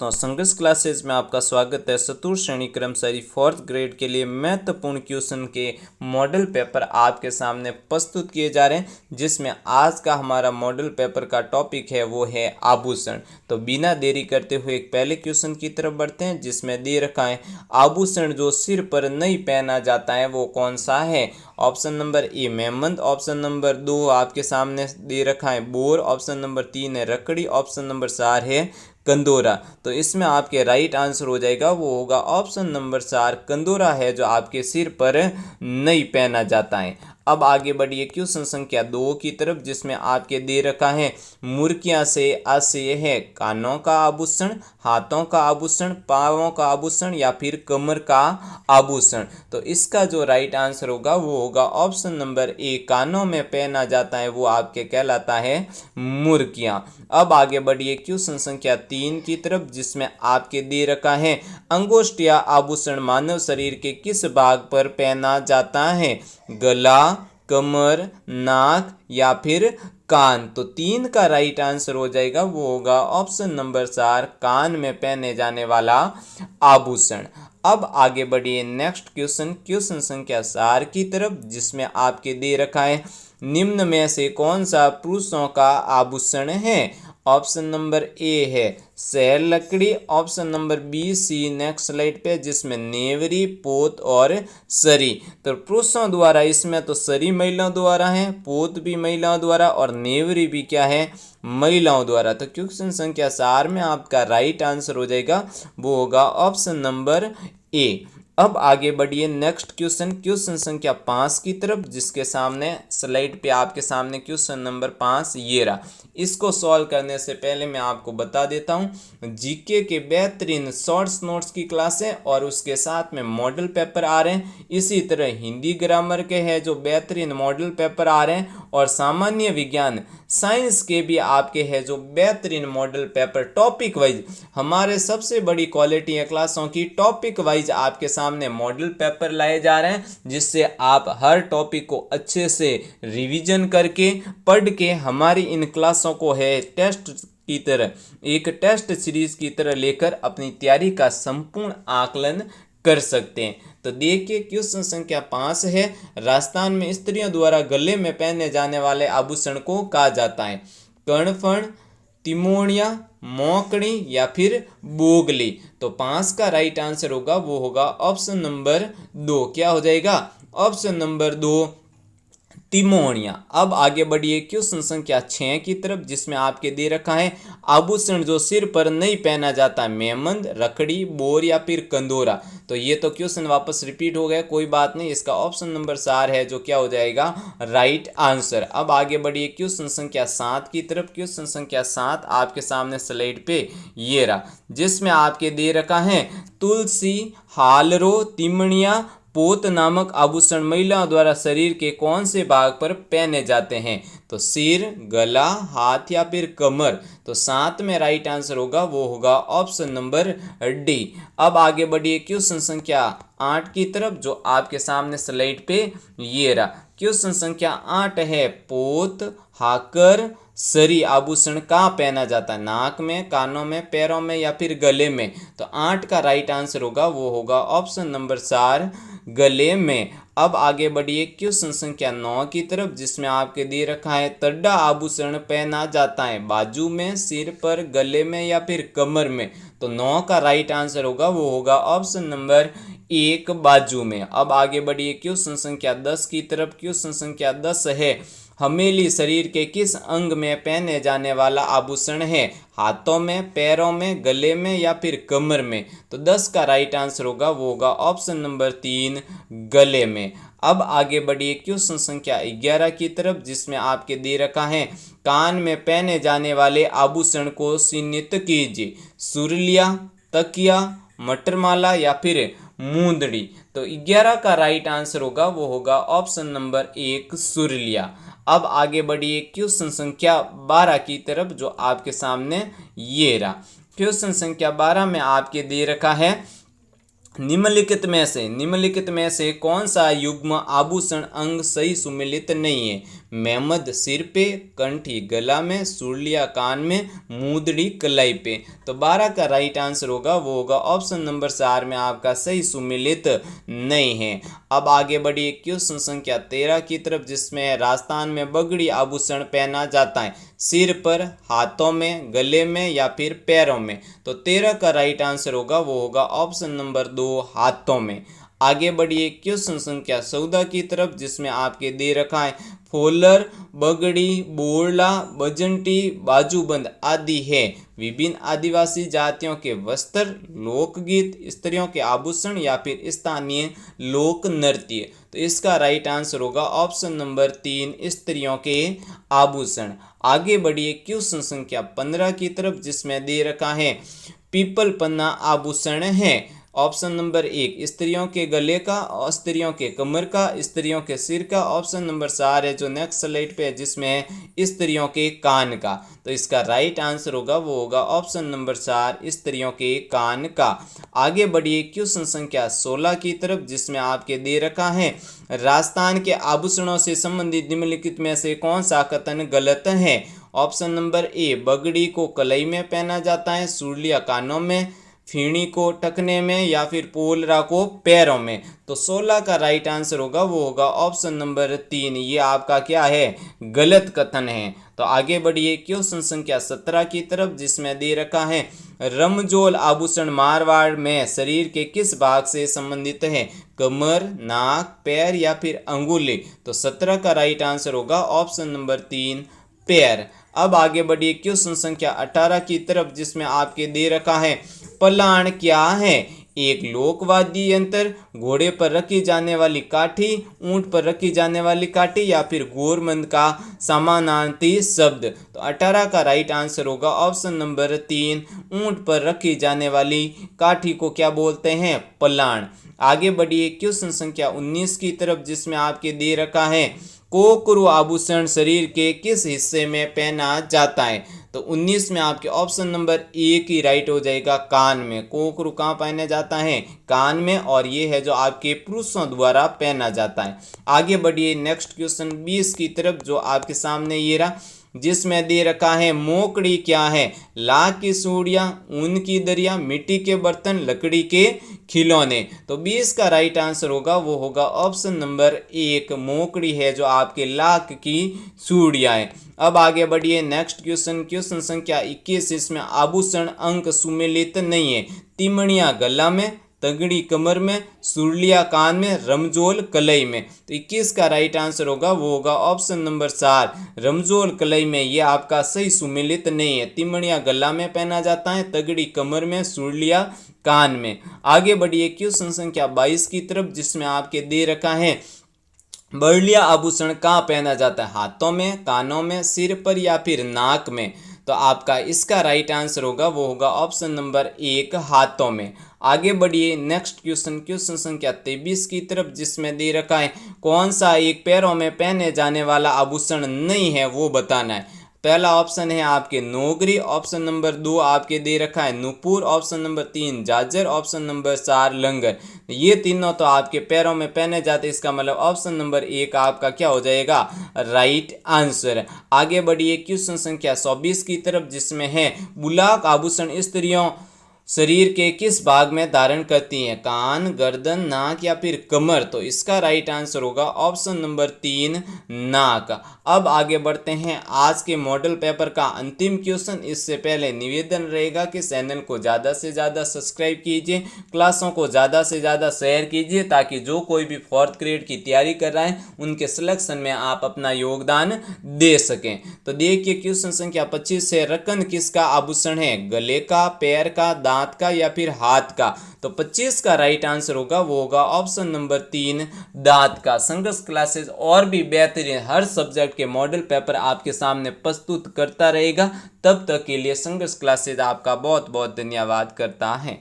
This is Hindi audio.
दोस्तों, संघर्ष क्लासेस में आपका स्वागत है। चतुर्थ श्रेणी कर्मचारी 4th ग्रेड के लिए महत्वपूर्ण क्वेश्चन के मॉडल पेपर आपके सामने प्रस्तुत किए जा रहे हैं, जिसमें आज का हमारा मॉडल पेपर का टॉपिक है वो है आभूषण। तो बिना देरी करते हुए एक पहले क्वेश्चन की तरफ बढ़ते हैं, जिसमें दे रखा है आभूषण जो सिर पर नहीं पहना जाता है वो कौन सा है। ऑप्शन नंबर ए मेहमंद, ऑप्शन नंबर 2 आपके सामने दे रखा है बोर, ऑप्शन नंबर 3 है रकड़ी, ऑप्शन नंबर 4 है कंदोरा। तो इसमें आपके राइट आंसर हो जाएगा वो होगा ऑप्शन नंबर 4 कंदोरा है, जो आपके सिर पर नहीं पहना जाता है। अब आगे बढ़िए क्वेश्चन संख्या 2 की तरफ, जिसमें आपके दे रखा है मुर्कियां से आशय है कानों का आभूषण, हाथों का आभूषण, पांवों का आभूषण या फिर कमर का आभूषण। तो इसका जो राइट आंसर होगा वो होगा ऑप्शन नंबर ए कानों में पहना जाता है वो आपके कहलाता है मुर्कियां। अब आगे बढ़िए क्वेश्चन संख्या 3 की तरफ, जिसमें आपके दे रखा है अंगूष्ठ या आभूषण मानव शरीर के किस भाग पर पहना जाता है, गला, कमर, नाक या फिर कान। तो 3 का राइट आंसर हो जाएगा वो होगा ऑप्शन नंबर 4 कान में पहने जाने वाला आभूषण। अब आगे बढ़िए नेक्स्ट क्वेश्चन संख्या 4 की तरफ, जिसमें आपके दे रखा है निम्न में से कौन सा पुरुषों का आभूषण है। ऑप्शन नंबर ए है शैल लकड़ी, option number B C next slide पे, जिसमें नेवरी, पोत और सरी। तो पुरुषों द्वारा इसमें तो सरी महिलाओं द्वारा है, पोत भी महिलाओं द्वारा और नेवरी भी क्या है महिलाओं द्वारा। तो क्वेश्चन संख्या 4 में आपका राइट आंसर हो जाएगा वो होगा ऑप्शन नंबर ए। अब आगे बढ़िए नेक्स्ट क्वेश्चन संख्या 5 की तरफ, जिसके सामने स्लाइड पे आपके सामने क्वेश्चन नंबर 5 ये रहा। इसको सॉल्व करने से पहले मैं आपको बता देता हूँ जीके के बेहतरीन शॉर्ट्स नोट्स की क्लास है और उसके साथ में मॉडल पेपर आ रहे हैं। इसी तरह हिंदी ग्रामर के है जो बेहतरीन मॉडल पेपर आ रहे हैं, और सामान्य विज्ञान साइंस के भी आपके है जो बेहतरीन मॉडल पेपर टॉपिक वाइज हमारे सबसे बड़ी क्वालिटी है क्लासों की टॉपिक वाइज आपके सामने मॉडल पेपर लाए जा रहे हैं, जिससे आप हर टॉपिक को अच्छे से रिवीजन करके पढ़ के हमारी इन क्लासों को है टेस्ट की तरह एक टेस्ट सीरीज की तरह लेकर अपनी तैयारी का संपूर्ण आकलन कर सकते हैं। तो देखिए क्वेश्चन संख्या 5 है राजस्थान में स्त्रियों द्वारा गले में पहने जाने वाले आभूषण को कहा जाता है कर्णफण, तिमोनिया, मोकड़ी या फिर बोगली। तो 5 का राइट आंसर होगा वो होगा ऑप्शन नंबर 2। क्या हो जाएगा ऑप्शन नंबर 2 तिमोनिया। अब आगे बढ़िए क्वेश्चन संख्या 6 की तरफ, जिसमें आपके दे रखा है आभूषण जो सिर पर नहीं पहना जाता मेहमंद, रखड़ी, बोर या फिर कंदोरा। तो ये तो क्वेश्चन वापस रिपीट हो गया, कोई बात नहीं, इसका ऑप्शन नंबर 4 है जो क्या हो जाएगा राइट आंसर। अब आगे बढ़िए क्वेश्चन संख्या 7 की तरफ। क्वेश्चन संख्या 7 आपके सामने स्लाइड पे ये रहा, जिसमें आपके दे रखा है तुलसी, हालरो, तिमणिया, पोत नामक आभूषण महिलाओं द्वारा शरीर के कौन से भाग पर पहने जाते हैं। तो सिर, गला, हाथ या फिर कमर। तो 7 में राइट आंसर होगा वो होगा ऑप्शन नंबर डी। अब आगे बढ़िए क्वेश्चन संख्या 8 की तरफ, जो आपके सामने स्लाइड पे ये रहा। क्वेश्चन संख्या 8 है पोत, हाकर, सरी आभूषण कहाँ पहना जाता है, नाक में, कानों में, पैरों में या फिर गले में। तो 8 का राइट आंसर होगा वो होगा ऑप्शन नंबर 4 गले में। अब आगे बढ़िए क्वेश्चन संख्या 9 की तरफ, जिसमें आपके दे रखा है तड्डा आभूषण पहना जाता है बाजू में, सिर पर, गले में या फिर कमर में। तो 9 का राइट आंसर होगा वो होगा ऑप्शन नंबर 1 बाजू में। अब आगे बढ़िए क्वेश्चन संख्या 10 की तरफ। क्वेश्चन संख्या 10 है हमेली शरीर के किस अंग में पहने जाने वाला आभूषण है, हाथों में, पैरों में, गले में या फिर कमर में। तो 10 का राइट आंसर होगा वो होगा ऑप्शन नंबर 3 गले में। अब आगे बढ़िए क्वेश्चन संख्या 11 की तरफ, जिसमें आपके दे रखा है कान में पहने जाने वाले आभूषण को चिन्हित कीजिए सुरलिया, तकिया, मटरमाला या फिर मूंदड़ी। तो 11 का राइट आंसर होगा वो होगा ऑप्शन नंबर 1 सुरलिया। अब आगे बढ़िए क्वेश्चन संख्या 12 की तरफ, जो आपके सामने ये रहा। क्वेश्चन संख्या 12 में आपके दे रखा है निम्नलिखित में से कौन सा युग्म आभूषण अंग सही सुमेलित नहीं है। मेहमद सिर पे, कंठी गला में, सुरलिया कान में, मूदड़ी कलाई पे। तो 12 का राइट आंसर होगा वो होगा ऑप्शन नंबर 4 में आपका सही सुमेलित नहीं है। अब आगे बढ़िए क्वेश्चन संख्या 13 की तरफ, जिसमें राजस्थान में बगड़ी आभूषण पहना जाता है, सिर पर, हाथों में, गले में या फिर पैरों में। तो 13 का राइट आंसर होगा वो होगा ऑप्शन नंबर 2 हाथों में। आगे बढ़िए क्वेश्चन संख्या 14 की तरफ, जिसमें आपके दे रखा है फोलर, बगड़ी, बोरला, बजंटी, बाजूबंद आदि है विभिन्न आदिवासी जातियों के वस्त्र, लोकगीत, स्त्रियों के आभूषण या फिर स्थानीय लोक नृत्य। तो इसका राइट आंसर होगा ऑप्शन नंबर 3 स्त्रियों के आभूषण। आगे बढ़िए क्वेश्चन संख्या 15 की तरफ, जिसमें दे रखा है पीपल पन्ना आभूषण है। ऑप्शन नंबर 1 स्त्रियों के गले का, स्त्रियों के कमर का, स्त्रियों के सिर का। ऑप्शन नंबर 4 है जो नेक्स्ट स्लाइड पे है, जिसमें है स्त्रियों के कान का। तो इसका राइट आंसर होगा वो होगा ऑप्शन नंबर 4 स्त्रियों के कान का। आगे बढ़िए क्वेश्चन संख्या 16 की तरफ, जिसमें आपके दे रखा है राजस्थान के आभूषणों से संबंधित निम्नलिखित में से कौन सा कथन गलत है। ऑप्शन नंबर ए बगड़ी को कलाई में पहना जाता है, सुरलिया कानों में, फीणी को टखने में या फिर पोलरा को पैरों में। तो 16 का राइट आंसर होगा वो होगा ऑप्शन नंबर 3, ये आपका क्या है गलत कथन है। तो आगे बढ़िए क्वेश्चन संख्या 17 की तरफ, जिसमें दे रखा है रमजोल आभूषण मारवाड़ में शरीर के किस भाग से संबंधित है, कमर, नाक, पैर या फिर अंगुली। तो 17 का राइट आंसर होगा ऑप्शन नंबर 3 पैर। अब आगे बढ़िए क्वेश्चन संख्या 18 की तरफ, जिसमें आपके दे रखा है पलाण क्या है, एक लोकवाद्य यंत्र, घोड़े पर रखी जाने वाली काठी, ऊंट पर रखी जाने वाली काठी या फिर गोरमंद का समानार्थी शब्द। तो 18 का राइट आंसर होगा ऑप्शन नंबर 3 ऊंट पर रखी जाने वाली काठी को क्या बोलते हैं पलाण। आगे बढ़िए क्वेश्चन संख्या 19 की तरफ, जिसमें आपके दे रखा है कोकरू आभूषण शरीर के किस हिस्से में पहना जाता है। तो 19 में आपके ऑप्शन नंबर 1 ही राइट हो जाएगा, कान में। कोकरू कहाँ पहना जाता है, कान में, और ये है जो आपके पुरुषों द्वारा पहना जाता है। आगे बढ़िए नेक्स्ट क्वेश्चन 20 की तरफ, जो आपके सामने ये रहा, जिसमें दे रखा है मोकड़ी क्या है, लाख की सूड़ियाँ, ऊन की दरिया, मिट्टी के बर्तन, लकड़ी के खिलौने। तो 20 का राइट आंसर होगा वो होगा ऑप्शन नंबर 1 मोकड़ी है जो आपके लाख की सूड़ियाँ है। अब आगे बढ़िए नेक्स्ट क्वेश्चन, क्वेश्चन संख्या 21, इसमें आभूषण अंक सुमेलित नहीं है। तिमणिया गला में, तगड़ी कमर में, सुरलिया कान में, रमजोल कलाई में। तो 21 का राइट आंसर होगा वो होगा ऑप्शन नंबर 4 रमजोल कलाई में। ये आपका सही सुमेलित नहीं है। तिमणिया गला में पहना जाता है, तगड़ी कमर में, सुरलिया कान में। आगे बढ़िए क्वेश्चन संख्या 22 की तरफ, जिसमें आपके दे रखा है बर्लिया आभूषण कहाँ पहना जाता है, हाथों में, कानों में, सिर पर या फिर नाक में। तो आपका इसका राइट आंसर होगा वो होगा ऑप्शन नंबर 1 हाथों में। आगे बढ़िए नेक्स्ट क्वेश्चन, क्वेश्चन संख्या 23 की तरफ, जिसमें दे रखा है कौन सा एक पैरों में पहने जाने वाला आभूषण नहीं है वो बताना है। पहला ऑप्शन है आपके नोगरी, ऑप्शन नंबर 2 आपके दे रखा है नुपुर, ऑप्शन नंबर 3 जाजर, ऑप्शन नंबर 4 लंगर। ये तीनों तो आपके पैरों में पहने जाते, इसका मतलब ऑप्शन नंबर 1 आपका क्या हो जाएगा राइट आंसर। आगे बढ़िए क्वेश्चन संख्या 24 की तरफ, जिसमें है बुलाक आभूषण स्त्रियों शरीर के किस भाग में धारण करती हैं, कान, गर्दन, नाक या फिर कमर। तो इसका राइट आंसर होगा ऑप्शन नंबर 3 नाक। अब आगे बढ़ते हैं आज के मॉडल पेपर का अंतिम क्वेश्चन। इससे पहले निवेदन रहेगा कि चैनल को ज़्यादा से ज़्यादा सब्सक्राइब कीजिए, क्लासों को ज़्यादा से ज़्यादा शेयर कीजिए, ताकि जो कोई भी 4th ग्रेड की तैयारी कर रहा है उनके सिलेक्शन में आप अपना योगदान दे सकें। तो देखिए क्वेश्चन संख्या 25 है, रकन किसका आभूषण है, गले का, पैर का, दांत का या फिर हाथ का। तो 25 का राइट आंसर होगा वो होगा ऑप्शन नंबर 3 दांत का। संघर्ष क्लासेस और भी बेहतरीन हर सब्जेक्ट के मॉडल पेपर आपके सामने प्रस्तुत करता रहेगा। तब तक के लिए संघर्ष क्लासेस आपका बहुत बहुत धन्यवाद करता है।